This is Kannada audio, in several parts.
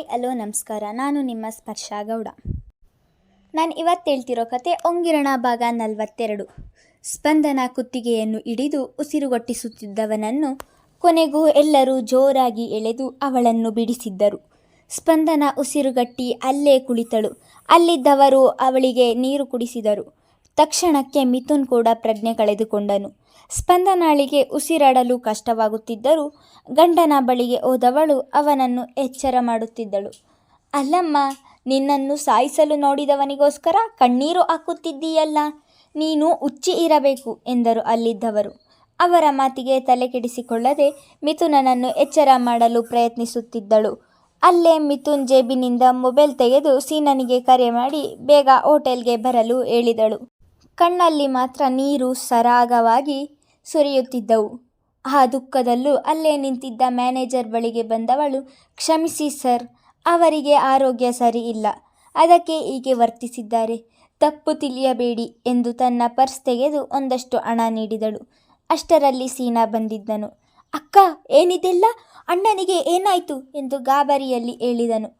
ಹಾಯ್ ಹಲೋ ನಮಸ್ಕಾರ. ನಾನು ನಿಮ್ಮ ಸ್ಪರ್ಶ ಗೌಡ. ನಾನು ಇವತ್ತು ಹೇಳ್ತಿರೋ ಕತೆ ಒಂಗಿರಣ ಭಾಗ 42. ಸ್ಪಂದನ ಕುತ್ತಿಗೆಯನ್ನು ಹಿಡಿದು ಉಸಿರುಗಟ್ಟಿಸುತ್ತಿದ್ದವನನ್ನು ಕೊನೆಗೂ ಎಲ್ಲರೂ ಜೋರಾಗಿ ಎಳೆದು ಅವಳನ್ನು ಬಿಡಿಸಿದ್ದರು. ಸ್ಪಂದನ ಉಸಿರುಗಟ್ಟಿ ಅಲ್ಲೇ ಕುಳಿತಳು. ಅಲ್ಲಿದ್ದವರು ಅವಳಿಗೆ ನೀರು ಕುಡಿಸಿದರು. ತಕ್ಷಣಕ್ಕೆ ಮಿಥುನ್ ಕೂಡ ಪ್ರಜ್ಞೆ ಕಳೆದುಕೊಂಡನು. ಸ್ಪಂದನಾಳಿಗೆ ಉಸಿರಾಡಲು ಕಷ್ಟವಾಗುತ್ತಿದ್ದರೂ ಗಂಡನ ಬಳಿಗೆ ಹೋದವಳು ಅವನನ್ನು ಎಚ್ಚರ ಮಾಡುತ್ತಿದ್ದಳು. ಅಲ್ಲಮ್ಮ, ನಿನ್ನನ್ನು ಸಾಯಿಸಲು ನೋಡಿದವನಿಗೋಸ್ಕರ ಕಣ್ಣೀರು ಹಾಕುತ್ತಿದ್ದೀಯಲ್ಲ, ನೀನು ಹುಚ್ಚಿ ಇರಬೇಕು ಎಂದರು ಅಲ್ಲಿದ್ದವರು. ಅವರ ಮಾತಿಗೆ ತಲೆ ಕೆಡಿಸಿಕೊಳ್ಳದೆ ಮಿಥುನನನ್ನು ಎಚ್ಚರ ಮಾಡಲು ಪ್ರಯತ್ನಿಸುತ್ತಿದ್ದಳು. ಅಲ್ಲೇ ಮಿಥುನ್ ಜೇಬಿನಿಂದ ಮೊಬೈಲ್ ತೆಗೆದು ಸೀನನಿಗೆ ಕರೆ ಮಾಡಿ ಬೇಗ ಹೋಟೆಲ್ಗೆ ಬರಲು ಹೇಳಿದಳು. ಕಣ್ಣಲ್ಲಿ ಮಾತ್ರ ನೀರು ಸರಾಗವಾಗಿ ಸುರಿಯುತ್ತಿದ್ದವು. ಆ ದುಃಖದಲ್ಲೂ ಅಲ್ಲೇ ನಿಂತಿದ್ದ ಮ್ಯಾನೇಜರ್ ಬಳಿಗೆ ಬಂದವಳು, ಕ್ಷಮಿಸಿ ಸರ್, ಅವರಿಗೆ ಆರೋಗ್ಯ ಸರಿ ಇಲ್ಲ, ಅದಕ್ಕೆ ಹೀಗೆ ವರ್ತಿಸಿದ್ದಾರೆ, ತಪ್ಪು ತಿಳಿಯಬೇಡಿ ಎಂದು ತನ್ನ ಪರ್ಸ್ ತೆಗೆದು ಒಂದಷ್ಟು ಹಣ ನೀಡಿದಳು. ಅಷ್ಟರಲ್ಲಿ ಸೀನಾ ಬಂದಿದ್ದನು. ಅಕ್ಕ, ಏನಿದೆಲ್ಲ, ಅಣ್ಣನಿಗೆ ಏನಾಯಿತು ಎಂದು ಗಾಬರಿಯಲ್ಲಿ ಹೇಳಿದನು.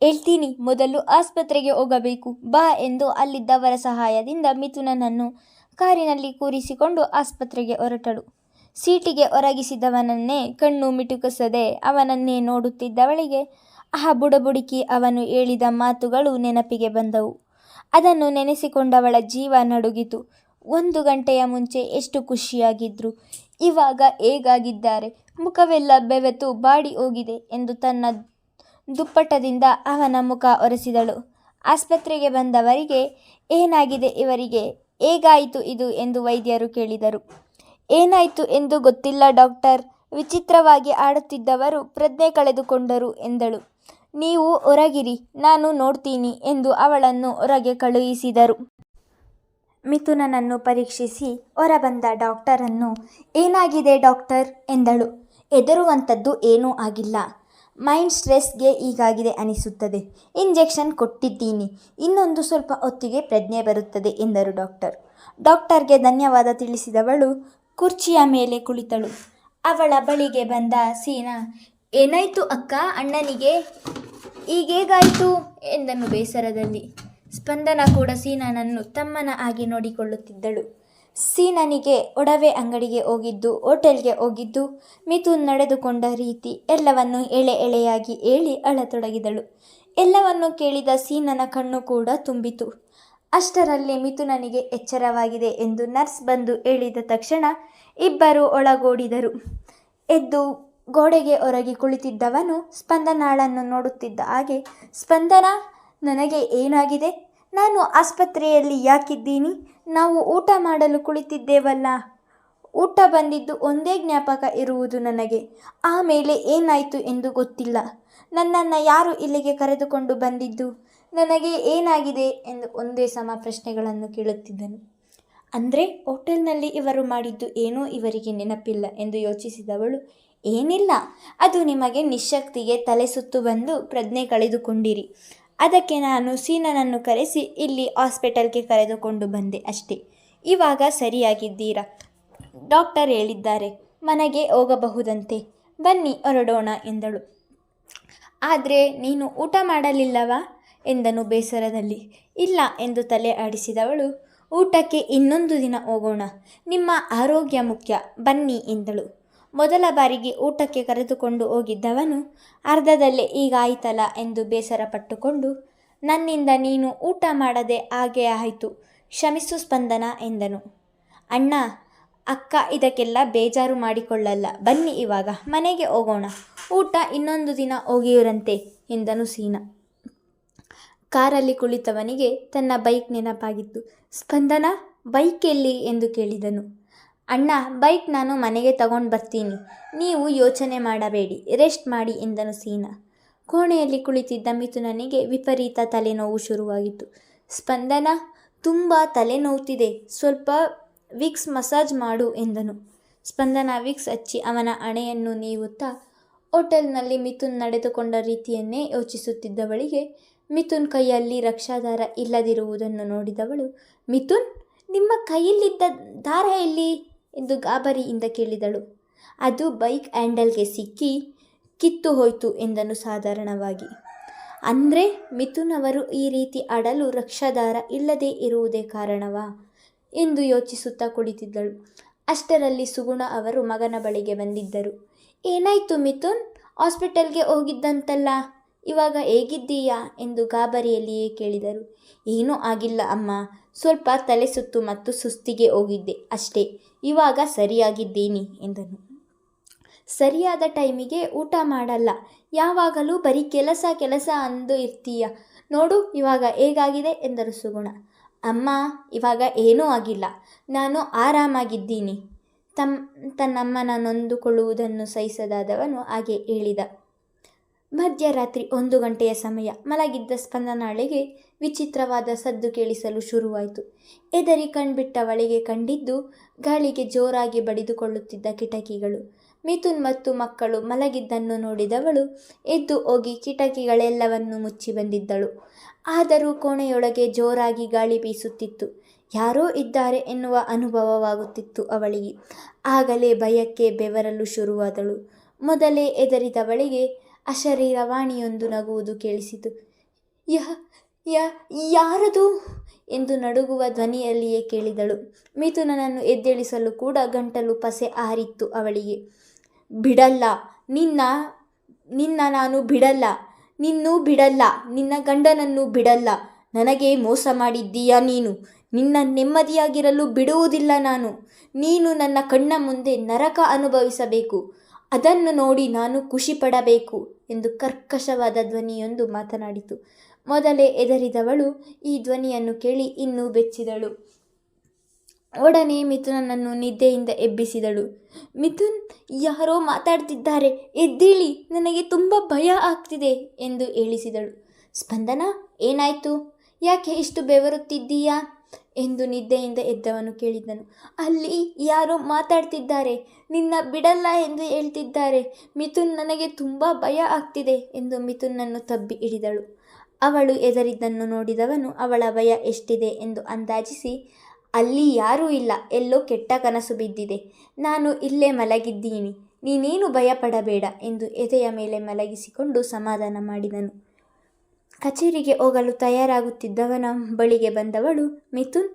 ಹೇಳ್ತೀನಿ, ಮೊದಲು ಆಸ್ಪತ್ರೆಗೆ ಹೋಗಬೇಕು ಬಾ ಎಂದು ಅಲ್ಲಿದ್ದವರ ಸಹಾಯದಿಂದ ಮಿಥುನನನ್ನು ಕಾರಿನಲ್ಲಿ ಕೂರಿಸಿಕೊಂಡು ಆಸ್ಪತ್ರೆಗೆ ಹೊರಟಳು. ಸೀಟಿಗೆ ಒರಗಿಸಿದವನನ್ನೇ ಕಣ್ಣು ಮಿಟುಕಿಸದೆ ಅವನನ್ನೇ ನೋಡುತ್ತಿದ್ದವಳಿಗೆ ಆ ಬುಡಬುಡಿಕಿ ಅವನು ಹೇಳಿದ ಮಾತುಗಳು ನೆನಪಿಗೆ ಬಂದವು. ಅದನ್ನು ನೆನೆಸಿಕೊಂಡವಳ ಜೀವ ನಡುಗಿತು. 1 ಗಂಟೆಯ ಮುಂಚೆ ಎಷ್ಟು ಖುಷಿಯಾಗಿದ್ರು, ಇವಾಗ ಹೇಗಾಗಿದ್ದಾರೆ, ಮುಖವೆಲ್ಲ ಬೆವೆತು ಬಾಡಿ ಹೋಗಿದೆ ಎಂದು ತನ್ನ ದುಪ್ಪಟದಿಂದ ಅವನ ಮುಖ ಒರೆಸಿದಳು. ಆಸ್ಪತ್ರೆಗೆ ಬಂದವರಿಗೆ ಏನಾಗಿದೆ ಇವರಿಗೆ, ಹೇಗಾಯಿತು ಇದು ಎಂದು ವೈದ್ಯರು ಕೇಳಿದರು. ಏನಾಯಿತು ಎಂದು ಗೊತ್ತಿಲ್ಲ ಡಾಕ್ಟರ್, ವಿಚಿತ್ರವಾಗಿ ಆಡುತ್ತಿದ್ದವರು ಪ್ರಜ್ಞೆ ಕಳೆದುಕೊಂಡರು ಎಂದಳು. ನೀವು ಹೊರಗಿರಿ, ನಾನು ನೋಡ್ತೀನಿ ಎಂದು ಅವಳನ್ನು ಹೊರಗೆ ಕಳುಹಿಸಿದರು. ಮಿಥುನನನ್ನು ಪರೀಕ್ಷಿಸಿ ಹೊರಬಂದ ಡಾಕ್ಟರನ್ನು ಏನಾಗಿದೆ ಡಾಕ್ಟರ್ ಎಂದಳು. ಹೆದರುವಂಥದ್ದು ಏನೂ ಆಗಿಲ್ಲ, ಮೈಂಡ್ ಸ್ಟ್ರೆಸ್ಗೆ ಹೀಗಾಗಿದೆ ಅನಿಸುತ್ತದೆ, ಇಂಜೆಕ್ಷನ್ ಕೊಟ್ಟಿದ್ದೀನಿ, ಇನ್ನೊಂದು ಸ್ವಲ್ಪ ಹೊತ್ತಿಗೆ ಪ್ರಜ್ಞೆ ಬರುತ್ತದೆ ಎಂದರು ಡಾಕ್ಟರ್. ಡಾಕ್ಟರ್ಗೆ ಧನ್ಯವಾದ ತಿಳಿಸಿದವಳು ಕುರ್ಚಿಯ ಮೇಲೆ ಕುಳಿತಳು. ಅವಳ ಬಳಿಗೆ ಬಂದ ಸೀನಾ, ಏನಾಯಿತು ಅಕ್ಕ ಅಣ್ಣನಿಗೆ, ಹೀಗೇಗಾಯಿತು ಎಂದನು ಬೇಸರದಲ್ಲಿ. ಸ್ಪಂದನ ಕೂಡ ಸೀನನನ್ನು ತಮ್ಮನ ಆಗಿ ನೋಡಿಕೊಳ್ಳುತ್ತಿದ್ದಳು. ಸೀನನಿಗೆ ಒಡವೆ ಅಂಗಡಿಗೆ ಹೋಗಿದ್ದು, ಹೋಟೆಲ್ಗೆ ಹೋಗಿದ್ದು, ಮಿಥುನ್ ನಡೆದುಕೊಂಡ ರೀತಿ ಎಲ್ಲವನ್ನು ಎಳೆ ಎಳೆಯಾಗಿ ಹೇಳಿ ಅಳತೊಡಗಿದಳು. ಎಲ್ಲವನ್ನು ಕೇಳಿದ ಸೀನನ ಕಣ್ಣು ಕೂಡ ತುಂಬಿತು. ಅಷ್ಟರಲ್ಲಿ ಮಿಥುನನಿಗೆ ಎಚ್ಚರವಾಗಿದೆ ಎಂದು ನರ್ಸ್ ಬಂದು ಹೇಳಿದ ತಕ್ಷಣ ಇಬ್ಬರು ಒಳಗೋಡಿದರು. ಎದ್ದು ಗೋಡೆಗೆ ಹೊರಗೆ ಕುಳಿತಿದ್ದವನು ಸ್ಪಂದನಾಳನ್ನು ನೋಡುತ್ತಿದ್ದ ಹಾಗೆ, ಸ್ಪಂದನ, ನನಗೆ ಏನಾಗಿದೆ, ನಾನು ಆಸ್ಪತ್ರೆಯಲ್ಲಿ ಯಾಕಿದ್ದೀನಿ, ನಾವು ಊಟ ಮಾಡಲು ಕುಳಿತಿದ್ದೇವಲ್ಲ, ಊಟ ಬಂದಿದ್ದು ಒಂದೇ ಜ್ಞಾಪಕ ಇರುವುದು ನನಗೆ, ಆಮೇಲೆ ಏನಾಯಿತು ಎಂದು ಗೊತ್ತಿಲ್ಲ, ನನ್ನನ್ನು ಯಾರು ಇಲ್ಲಿಗೆ ಕರೆದುಕೊಂಡು ಬಂದಿದ್ದು, ನನಗೆ ಏನಾಗಿದೆ ಎಂದು ಒಂದೇ ಸಮ ಪ್ರಶ್ನೆಗಳನ್ನು ಕೇಳುತ್ತಿದ್ದನು. ಅಂದರೆ ಹೋಟೆಲ್ನಲ್ಲಿ ಇವರು ಮಾಡಿದ್ದು ಏನೂ ಇವರಿಗೆ ನೆನಪಿಲ್ಲ ಎಂದು ಯೋಚಿಸಿದವಳು, ಏನಿಲ್ಲ, ಅದು ನಿಮಗೆ ನಿಶ್ಶಕ್ತಿಗೆ ತಲೆ ಸುತ್ತು ಬಂದು ಪ್ರಜ್ಞೆ ಕಳೆದುಕೊಂಡಿರಿ, ಅದಕ್ಕೆ ನಾನು ಸೀನನನ್ನು ಕರೆಸಿ ಇಲ್ಲಿ ಹಾಸ್ಪಿಟಲ್ಗೆ ಕರೆದುಕೊಂಡು ಬಂದೆ ಅಷ್ಟೇ, ಇವಾಗ ಸರಿಯಾಗಿದ್ದೀರಾ, ಡಾಕ್ಟರ್ ಹೇಳಿದ್ದಾರೆ ಮನೆಗೆ ಹೋಗಬಹುದಂತೆ, ಬನ್ನಿ ಹೊರಡೋಣ ಎಂದಳು. ಆದರೆ ನೀನು ಊಟ ಮಾಡಲಿಲ್ಲವಾ ಎಂದನು ಬೇಸರದಲ್ಲಿ. ಇಲ್ಲ ಎಂದು ತಲೆ ಆಡಿಸಿದವಳು, ಊಟಕ್ಕೆ ಇನ್ನೊಂದು ದಿನ ಹೋಗೋಣ, ನಿಮ್ಮ ಆರೋಗ್ಯ ಮುಖ್ಯ, ಬನ್ನಿ ಎಂದಳು. ಮೊದಲ ಬಾರಿಗೆ ಊಟಕ್ಕೆ ಕರೆದುಕೊಂಡು ಹೋಗಿದ್ದವನು ಅರ್ಧದಲ್ಲೇ ಹೀಗಾಯಿತಲ್ಲ ಎಂದು ಬೇಸರ ಪಟ್ಟುಕೊಂಡು, ನನ್ನಿಂದ ನೀನು ಊಟ ಮಾಡದೆ ಹಾಗೆ ಆಯಿತು, ಕ್ಷಮಿಸು ಸ್ಪಂದನ ಎಂದನು. ಅಣ್ಣ, ಅಕ್ಕ ಇದಕ್ಕೆಲ್ಲ ಬೇಜಾರು ಮಾಡಿಕೊಳ್ಳಲ್ಲ, ಬನ್ನಿ ಇವಾಗ ಮನೆಗೆ ಹೋಗೋಣ, ಊಟ ಇನ್ನೊಂದು ದಿನ ಹೋಗಿರಂತೆ ಎಂದನು ಸೀನಾ. ಕಾರಲ್ಲಿ ಕುಳಿತವನಿಗೆ ತನ್ನ ಬೈಕ್ ನೆನಪಾಗಿತ್ತು. ಸ್ಪಂದನ, ಬೈಕ್ ಎಲ್ಲಿ ಎಂದು ಕೇಳಿದನು. ಅಣ್ಣ, ಬೈಕ್ ನಾನು ಮನೆಗೆ ತಗೊಂಡು ಬರ್ತೀನಿ, ನೀವು ಯೋಚನೆ ಮಾಡಬೇಡಿ, ರೆಸ್ಟ್ ಮಾಡಿ ಎಂದನು ಸೀನಾ. ಕೋಣೆಯಲ್ಲಿ ಕುಳಿತಿದ್ದ ಮಿಥುನನಿಗೆ ವಿಪರೀತ ತಲೆನೋವು ಶುರುವಾಗಿತ್ತು. ಸ್ಪಂದನ, ತುಂಬ ತಲೆನೋವುತ್ತಿದೆ, ಸ್ವಲ್ಪ ವಿಕ್ಸ್ ಮಸಾಜ್ ಮಾಡು ಎಂದನು. ಸ್ಪಂದನ ವಿಕ್ಸ್ ಹಚ್ಚಿ ಅವನ ಹಣೆಯನ್ನು ನೀವುತ್ತಾ ಹೋಟೆಲ್ನಲ್ಲಿ ಮಿಥುನ್ ನಡೆದುಕೊಂಡ ರೀತಿಯನ್ನೇ ಯೋಚಿಸುತ್ತಿದ್ದವಳಿಗೆ ಮಿಥುನ್ ಕೈಯಲ್ಲಿ ರಕ್ಷಾದಾರ ಇಲ್ಲದಿರುವುದನ್ನು ನೋಡಿದವಳು, ಮಿಥುನ್, ನಿಮ್ಮ ಕೈಯಲ್ಲಿದ್ದ ದಾರ ಎಲ್ಲಿ ಎಂದು ಗಾಬರಿಯಿಂದ ಕೇಳಿದಳು. ಅದು ಬೈಕ್ ಹ್ಯಾಂಡಲ್ಗೆ ಸಿಕ್ಕಿ ಕಿತ್ತು ಹೋಯಿತು ಎಂದನು ಸಾಧಾರಣವಾಗಿ. ಅಂದರೆ ಮಿಥುನ್ ಅವರು ಈ ರೀತಿ ಆಡಲು ರಕ್ಷಾದಾರ ಇಲ್ಲದೇ ಇರುವುದೇ ಕಾರಣವಾ ಎಂದು ಯೋಚಿಸುತ್ತಾ ಕುಳಿತಿದ್ದಳು. ಅಷ್ಟರಲ್ಲಿ ಸುಗುಣ ಅವರು ಮಗನ ಬಳಿಗೆ ಬಂದಿದ್ದರು. ಏನಾಯಿತು ಮಿಥುನ್, ಹಾಸ್ಪಿಟಲ್ಗೆ ಹೋಗಿದ್ದಂತಲ್ಲ, ಇವಾಗ ಹೇಗಿದ್ದೀಯಾ ಎಂದು ಗಾಬರಿಯಲ್ಲಿಯೇ ಕೇಳಿದರು. ಏನೂ ಆಗಿಲ್ಲ ಅಮ್ಮ, ಸ್ವಲ್ಪ ತಲೆ ಸುತ್ತು ಮತ್ತು ಸುಸ್ತಿಗೆ ಹೋಗಿದ್ದೆ ಅಷ್ಟೇ, ಇವಾಗ ಸರಿಯಾಗಿದ್ದೀನಿ ಎಂದನು. ಸರಿಯಾದ ಟೈಮಿಗೆ ಊಟ ಮಾಡಲ್ಲ, ಯಾವಾಗಲೂ ಬರೀ ಕೆಲಸ ಕೆಲಸ ಅಂದು ಇರ್ತೀಯ, ನೋಡು ಇವಾಗ ಹೇಗಾಗಿದೆ ಎಂದರು ಸುಗುಣ. ಅಮ್ಮ, ಇವಾಗ ಏನೂ ಆಗಿಲ್ಲ, ನಾನು ಆರಾಮಾಗಿದ್ದೀನಿ. ತನ್ನಮ್ಮನ ನೊಂದುಕೊಳ್ಳುವುದನ್ನು ಸಹಿಸದಾದವನು ಹಾಗೆ ಹೇಳಿದ. ಮಧ್ಯರಾತ್ರಿ 1 ಗಂಟೆಯ ಸಮಯ. ಮಲಗಿದ್ದ ಸ್ಪಂದನಾಳಿಗೆ ವಿಚಿತ್ರವಾದ ಸದ್ದು ಕೇಳಿಸಲು ಶುರುವಾಯಿತು. ಎದರಿ ಕಣ್ಬಿಟ್ಟವಳಿಗೆ ಕಂಡಿದ್ದು ಗಾಳಿಗೆ ಜೋರಾಗಿ ಬಡಿದುಕೊಳ್ಳುತ್ತಿದ್ದ ಕಿಟಕಿಗಳು. ಮಿಥುನ್ ಮತ್ತು ಮಕ್ಕಳು ಮಲಗಿದ್ದನ್ನು ನೋಡಿದವಳು ಎದ್ದು ಹೋಗಿ ಕಿಟಕಿಗಳೆಲ್ಲವನ್ನೂ ಮುಚ್ಚಿ ಬಂದಿದ್ದಳು. ಆದರೂ ಕೋಣೆಯೊಳಗೆ ಜೋರಾಗಿ ಗಾಳಿ ಬೀಸುತ್ತಿತ್ತು. ಯಾರೋ ಇದ್ದಾರೆ ಎನ್ನುವ ಅನುಭವವಾಗುತ್ತಿತ್ತು ಅವಳಿಗೆ. ಆಗಲೇ ಭಯಕ್ಕೆ ಬೆವರಲು ಶುರುವಾದಳು. ಮೊದಲೇ ಎದರಿದವಳಿಗೆ ಅಶರೀರವಾಣಿಯೊಂದು ನಗುವುದು ಕೇಳಿಸಿತು. ಯಾರದು ಎಂದು ನಡುಗುವ ಧ್ವನಿಯಲ್ಲಿಯೇ ಕೇಳಿದಳು. ಮಿಥುನನನ್ನು ಎದ್ದೇಳಿಸಲು ಕೂಡ ಗಂಟಲು ಪಸೆ ಆರಿತ್ತು ಅವಳಿಗೆ. ಬಿಡಲ್ಲ, ನಿನ್ನ ನಾನು ಬಿಡಲ್ಲ, ನಿನ್ನ ಗಂಡನನ್ನು ಬಿಡಲ್ಲ. ನನಗೆ ಮೋಸ ಮಾಡಿದ್ದೀಯಾ ನೀನು, ನಿನ್ನ ನೆಮ್ಮದಿಯಾಗಿರಲು ಬಿಡುವುದಿಲ್ಲ ನಾನು. ನೀನು ನನ್ನ ಕಣ್ಣ ಮುಂದೆ ನರಕ ಅನುಭವಿಸಬೇಕು, ಅದನ್ನು ನೋಡಿ ನಾನು ಖುಷಿಪಡಬೇಕು ಎಂದು ಕರ್ಕಶವಾದ ಧ್ವನಿಯೊಂದು ಮಾತನಾಡಿತು. ಮೊದಲೇ ಎದರಿದವಳು ಈ ಧ್ವನಿಯನ್ನು ಕೇಳಿ ಇನ್ನೂ ಬೆಚ್ಚಿದಳು. ಒಡನೆ ಮಿಥುನನನ್ನು ನಿದ್ದೆಯಿಂದ ಎಬ್ಬಿಸಿದಳು. ಮಿಥುನ್, ಯಾರೋ ಮಾತಾಡ್ತಿದ್ದಾರೆ, ಎದ್ದೇಳಿ, ನನಗೆ ತುಂಬ ಭಯ ಆಗ್ತಿದೆ ಎಂದು ಹೇಳಿಸಿದಳು. ಸ್ಪಂದನ, ಏನಾಯಿತು, ಯಾಕೆ ಇಷ್ಟು ಬೆವರುತ್ತಿದ್ದೀಯಾ ಎಂದು ನಿದ್ದೆಯಿಂದ ಎದ್ದವನು ಕೇಳಿದನು. ಅಲ್ಲಿ ಯಾರೋ ಮಾತಾಡ್ತಿದ್ದಾರೆ, ನಿನ್ನ ಬಿಡಲ್ಲ ಎಂದು ಹೇಳ್ತಿದ್ದಾರೆ. ಮಿಥುನ್, ನನಗೆ ತುಂಬ ಭಯ ಆಗ್ತಿದೆ ಎಂದು ಮಿಥುನನ್ನು ತಬ್ಬಿ ಹಿಡಿದಳು. ಅವಳು ಎದರಿದ್ದನ್ನು ನೋಡಿದವನು ಅವಳ ಭಯ ಎಷ್ಟಿದೆ ಎಂದು ಅಂದಾಜಿಸಿ, ಅಲ್ಲಿ ಯಾರೂ ಇಲ್ಲ, ಎಲ್ಲೋ ಕೆಟ್ಟ ಕನಸು ಬಿದ್ದಿದೆ, ನಾನು ಇಲ್ಲೇ ಮಲಗಿದ್ದೀನಿ, ನೀನೇನು ಭಯಪಡಬೇಡ ಎಂದು ಎದೆಯ ಮೇಲೆ ಮಲಗಿಸಿಕೊಂಡು ಸಮಾಧಾನ ಮಾಡಿದನು. ಕಚೇರಿಗೆ ಹೋಗಲು ತಯಾರಾಗುತ್ತಿದ್ದವನ ಬಳಿಗೆ ಬಂದವಳು, ಮಿಥುನ್,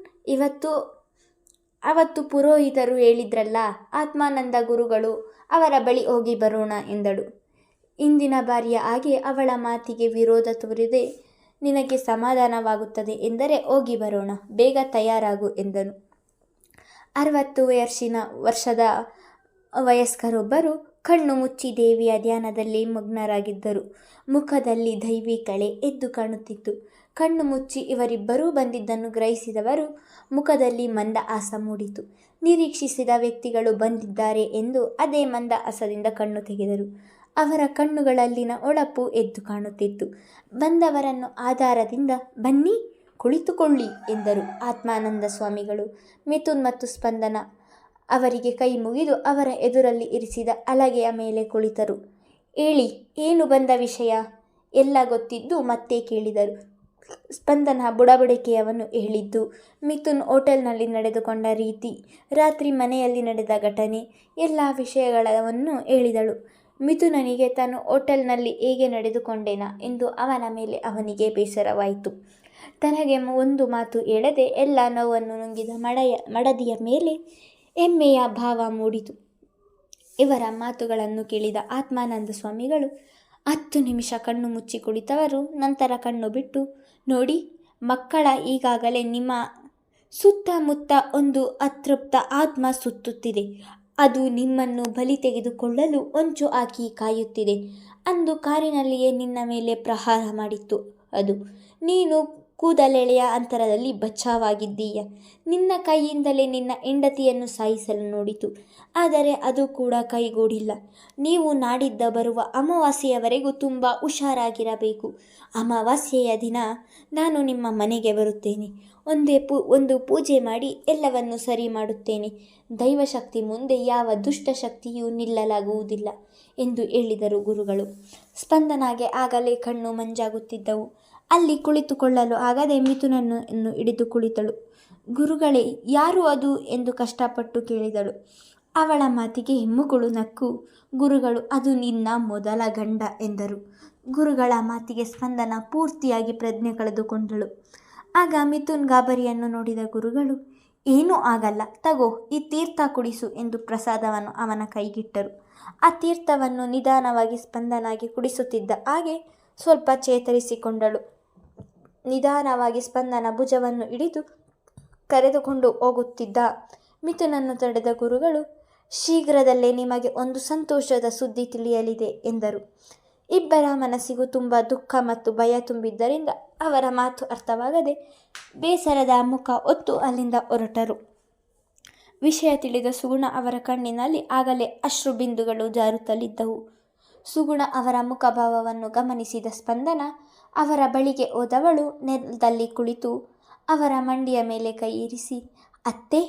ಅವತ್ತು ಪುರೋಹಿತರು ಹೇಳಿದ್ರಲ್ಲ, ಆತ್ಮಾನಂದ ಗುರುಗಳು, ಅವರ ಬಳಿ ಹೋಗಿ ಬರೋಣ ಎಂದಳು. ಇಂದಿನ ಬಾರಿಯ ಹಾಗೆ ಅವಳ ಮಾತಿಗೆ ವಿರೋಧ ತೋರದೆ, ನಿನಗೆ ಸಮಾಧಾನವಾಗುತ್ತದೆ ಎಂದರೆ ಹೋಗಿ ಬರೋಣ, ಬೇಗ ತಯಾರಾಗು ಎಂದನು. 60 ವರ್ಷದ ವಯಸ್ಕರೊಬ್ಬರು ಕಣ್ಣು ಮುಚ್ಚಿ ದೇವಿಯ ಧ್ಯಾನದಲ್ಲಿ ಮಗ್ನರಾಗಿದ್ದರು. ಮುಖದಲ್ಲಿ ದೈವಿ ಕಳೆ ಎದ್ದು ಕಾಣುತ್ತಿತ್ತು. ಕಣ್ಣು ಮುಚ್ಚಿ ಇವರಿಬ್ಬರೂ ಬಂದಿದ್ದನ್ನು ಗ್ರಹಿಸಿದವರು ಮುಖದಲ್ಲಿ ಮಂದಹಾಸ ಮೂಡಿತು. ನಿರೀಕ್ಷಿಸಿದ ವ್ಯಕ್ತಿಗಳು ಬಂದಿದ್ದಾರೆ ಎಂದು ಅದೇ ಮಂದಹಾಸದಿಂದ ಕಣ್ಣು ತೆಗೆದರು. ಅವರ ಕಣ್ಣುಗಳಲ್ಲಿನ ಹೊಳಪು ಎದ್ದು ಕಾಣುತ್ತಿತ್ತು. ಬಂದವರನ್ನು ಆಧಾರದಿಂದ ಬನ್ನಿ, ಕುಳಿತುಕೊಳ್ಳಿ ಎಂದರು ಆತ್ಮಾನಂದ ಸ್ವಾಮಿಗಳು. ಮಿಥುನ್ ಮತ್ತು ಸ್ಪಂದನ ಅವರಿಗೆ ಕೈ ಮುಗಿದು ಅವರ ಎದುರಲ್ಲಿ ಇರಿಸಿದ ಹಲಗೆಯ ಮೇಲೆ ಕುಳಿತರು. ಹೇಳಿ, ಏನು ಬಂದ ವಿಷಯ ಎಲ್ಲ ಗೊತ್ತಿದ್ದು ಮತ್ತೆ ಕೇಳಿದರು. ಸ್ಪಂದನ ಬುಡಬಡಿಕೆಯವನು ಹೇಳಿದ್ದು, ಮಿಥುನ್ ಹೋಟೆಲ್ನಲ್ಲಿ ನಡೆದುಕೊಂಡ ರೀತಿ, ರಾತ್ರಿ ಮನೆಯಲ್ಲಿ ನಡೆದ ಘಟನೆ, ಎಲ್ಲ ವಿಷಯಗಳನ್ನು ಹೇಳಿದಳು. ಮಿಥುನನಿಗೆ ತಾನು ಹೋಟೆಲ್ನಲ್ಲಿ ಹೇಗೆ ನಡೆದುಕೊಂಡೇನ ಎಂದು ಅವನ ಮೇಲೆ ಅವನಿಗೆ ಬೇಸರವಾಯಿತು. ತನಗೆ ಒಂದು ಮಾತು ಹೇಳದೆ ಎಲ್ಲ ನೋವನ್ನು ನುಂಗಿದ ಮಡದಿಯ ಮೇಲೆ ಹೆಮ್ಮೆಯ ಭಾವ ಮೂಡಿತು. ಇವರ ಮಾತುಗಳನ್ನು ಕೇಳಿದ ಆತ್ಮಾನಂದ ಸ್ವಾಮಿಗಳು 10 ನಿಮಿಷ ಕಣ್ಣು ಮುಚ್ಚಿ ಕುಳಿತವರು ನಂತರ ಕಣ್ಣು ಬಿಟ್ಟು, ನೋಡಿ ಮಕ್ಕಳ, ಈಗಾಗಲೇ ನಿಮ್ಮ ಸುತ್ತಮುತ್ತ ಒಂದು ಅತೃಪ್ತ ಆತ್ಮ ಸುತ್ತುತ್ತಿದೆ. ಅದು ನಿಮ್ಮನ್ನು ಬಲಿ ತೆಗೆದುಕೊಳ್ಳಲು ಹೊಂಚು ಹಾಕಿ ಕಾಯುತ್ತಿದೆ. ಅಂದು ಕಾರಿನಲ್ಲಿಯೇ ನಿನ್ನ ಮೇಲೆ ಪ್ರಹಾರ ಮಾಡಿತ್ತು. ಅದು ನೀನು ಕೂದಲೆಳೆಯ ಅಂತರದಲ್ಲಿ ಬಚಾವಾಗಿದ್ದೀಯ. ನಿನ್ನ ಕೈಯಿಂದಲೇ ನಿನ್ನ ಹೆಂಡತಿಯನ್ನು ಸಾಯಿಸಲು ನೋಡಿತು, ಆದರೆ ಅದು ಕೂಡ ಕೈಗೂಡಿಲ್ಲ. ನೀವು ನಾಡಿದ್ದ ಬರುವ ಅಮಾವಾಸ್ಯೆಯವರೆಗೂ ತುಂಬ ಹುಷಾರಾಗಿರಬೇಕು. ಅಮಾವಾಸ್ಯೆಯ ದಿನ ನಾನು ನಿಮ್ಮ ಮನೆಗೆ ಬರುತ್ತೇನೆ. ಒಂದು ಪೂಜೆ ಮಾಡಿ ಎಲ್ಲವನ್ನು ಸರಿ ಮಾಡುತ್ತೇನೆ. ದೈವಶಕ್ತಿ ಮುಂದೆ ಯಾವ ದುಷ್ಟಶಕ್ತಿಯೂ ನಿಲ್ಲಲಾಗುವುದಿಲ್ಲ ಎಂದು ಹೇಳಿದರು ಗುರುಗಳು. ಸ್ಪಂದನಾಗೆ ಆಗಲೇ ಕಣ್ಣು ಮಂಜಾಗುತ್ತಿದ್ದವು. ಅಲ್ಲಿ ಕುಳಿತುಕೊಳ್ಳಲು ಆಗದೆ ಮಿಥುನನ್ನು ಹಿಡಿದು ಕುಳಿತಳು. ಗುರುಗಳೇ, ಯಾರು ಅದು ಎಂದು ಕಷ್ಟಪಟ್ಟು ಕೇಳಿದಳು. ಅವಳ ಮಾತಿಗೆ ಮುಗುಳು ನಕ್ಕು, ಗುರುಗಳು ಅದು ನಿನ್ನ ಮೊದಲ ಗಂಡ ಎಂದರು. ಗುರುಗಳ ಮಾತಿಗೆ ಸ್ಪಂದನ ಪೂರ್ತಿಯಾಗಿ ಪ್ರಜ್ಞೆ ಕಳೆದುಕೊಂಡಳು. ಆಗ ಮಿಥುನ್ ಗಾಬರಿಯನ್ನು ನೋಡಿದ ಗುರುಗಳು, ಏನೂ ಆಗಲ್ಲ, ತಗೋ ಈ ತೀರ್ಥ ಕುಡಿಸು ಎಂದು ಪ್ರಸಾದವನ್ನು ಅವನ ಕೈಗಿಟ್ಟರು. ಆ ತೀರ್ಥವನ್ನು ನಿಧಾನವಾಗಿ ಸ್ಪಂದನಾಗಿ ಕುಡಿಸುತ್ತಿದ್ದ ಹಾಗೆ ಸ್ವಲ್ಪ ಚೇತರಿಸಿಕೊಂಡಳು. ನಿಧಾನವಾಗಿ ಸ್ಪಂದನ ಭುಜವನ್ನು ಹಿಡಿದು ಕರೆದುಕೊಂಡು ಹೋಗುತ್ತಿದ್ದ ಮಿಥುನನ್ನು ತಡೆದ ಗುರುಗಳು, ಶೀಘ್ರದಲ್ಲೇ ನಿಮಗೆ ಒಂದು ಸಂತೋಷದ ಸುದ್ದಿ ತಿಳಿಯಲಿದೆ ಎಂದರು. ಇಬ್ಬರ ಮನಸ್ಸಿಗೂ ತುಂಬ ದುಃಖ ಮತ್ತು ಭಯ ತುಂಬಿದ್ದರಿಂದ ಅವರ ಮಾತು ಅರ್ಥವಾಗದೆ ಬೇಸರದ ಮುಖ ಹೊತ್ತು ಅಲ್ಲಿಂದ ಹೊರಟರು. ವಿಷಯ ತಿಳಿದ ಸುಗುಣ ಅವರ ಕಣ್ಣಿನಲ್ಲಿ ಆಗಲೇ ಅಶ್ರು ಬಿಂದುಗಳು ಜಾರುತ್ತಲಿದ್ದವು. ಸುಗುಣ ಅವರ ಮುಖಭಾವವನ್ನು ಗಮನಿಸಿದ ಸ್ಪಂದನ ಅವರ ಬಳಿಗೆ ಹೋದವಳು ನೆಲದಲ್ಲಿ ಕುಳಿತು ಅವರ ಮಂಡಿಯ ಮೇಲೆ ಕೈ ಇರಿಸಿ, ಅತ್ತೆ,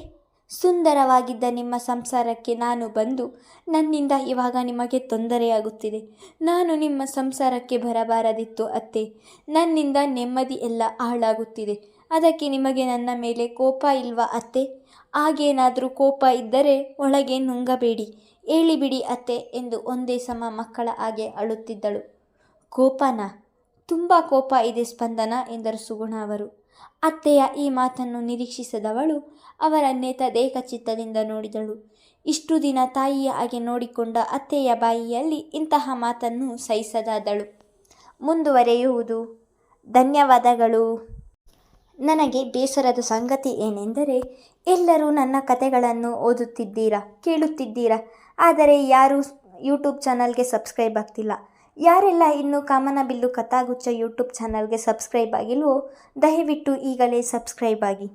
ಸುಂದರವಾಗಿದ್ದ ನಿಮ್ಮ ಸಂಸಾರಕ್ಕೆ ನಾನು ಬಂದು ನನ್ನಿಂದ ಇವಾಗ ನಿಮಗೆ ತೊಂದರೆಯಾಗುತ್ತಿದೆ. ನಾನು ನಿಮ್ಮ ಸಂಸಾರಕ್ಕೆ ಬರಬಾರದಿತ್ತು ಅತ್ತೆ. ನನ್ನಿಂದ ನೆಮ್ಮದಿ ಎಲ್ಲ ಹಾಳಾಗುತ್ತಿದೆ. ಅದಕ್ಕೆ ನಿಮಗೆ ನನ್ನ ಮೇಲೆ ಕೋಪ ಇಲ್ವಾ ಅತ್ತೆ? ಹಾಗೇನಾದರೂ ಕೋಪ ಇದ್ದರೆ ಒಳಗೆ ನುಂಗಬೇಡಿ, ಹೇಳಿಬಿಡಿ ಅತ್ತೆ ಎಂದು ಒಂದೇ ಸಮ ಮಕ್ಕಳ ಹಾಗೆ ಅಳುತ್ತಿದ್ದಳು. ಕೋಪನಾ? ತುಂಬ ಕೋಪ ಇದೆ ಸ್ಪಂದನ ಎಂದರು ಸುಗುಣ ಅವರು. ಅತ್ತೆಯ ಈ ಮಾತನ್ನು ನಿರೀಕ್ಷಿಸದವಳು ಅವರನ್ನೇ ತದೇಕ ಚಿತ್ತದಿಂದ ನೋಡಿದಳು. ಇಷ್ಟು ದಿನ ತಾಯಿಯ ಹಾಗೆ ನೋಡಿಕೊಂಡ ಅತ್ತೆಯ ಬಾಯಿಯಲ್ಲಿ ಇಂತಹ ಮಾತನ್ನು ಸಹಿಸದಾದಳು. ಮುಂದುವರೆಯುವುದು. ಧನ್ಯವಾದಗಳು. ನನಗೆ ಬೇಸರದ ಸಂಗತಿ ಏನೆಂದರೆ, ಎಲ್ಲರೂ ನನ್ನ ಕತೆಗಳನ್ನು ಓದುತ್ತಿದ್ದೀರಾ, ಕೇಳುತ್ತಿದ್ದೀರಾ, ಆದರೆ ಯಾರೂ ಯೂಟ್ಯೂಬ್ ಚಾನಲ್ಗೆ ಸಬ್ಸ್ಕ್ರೈಬ್ ಆಗ್ತಿಲ್ಲ. ಯಾರೆಲ್ಲ ಇನ್ನೂ ಕಾಮನಬಿಲ್ಲು ಕಥಾಗುಚ್ಛ ಯೂಟ್ಯೂಬ್ ಚಾನಲ್ಗೆ ಸಬ್ಸ್ಕ್ರೈಬ್ ಆಗಿಲ್ವೋ ದಯವಿಟ್ಟು ಈಗಲೇ ಸಬ್ಸ್ಕ್ರೈಬ್ ಆಗಿ.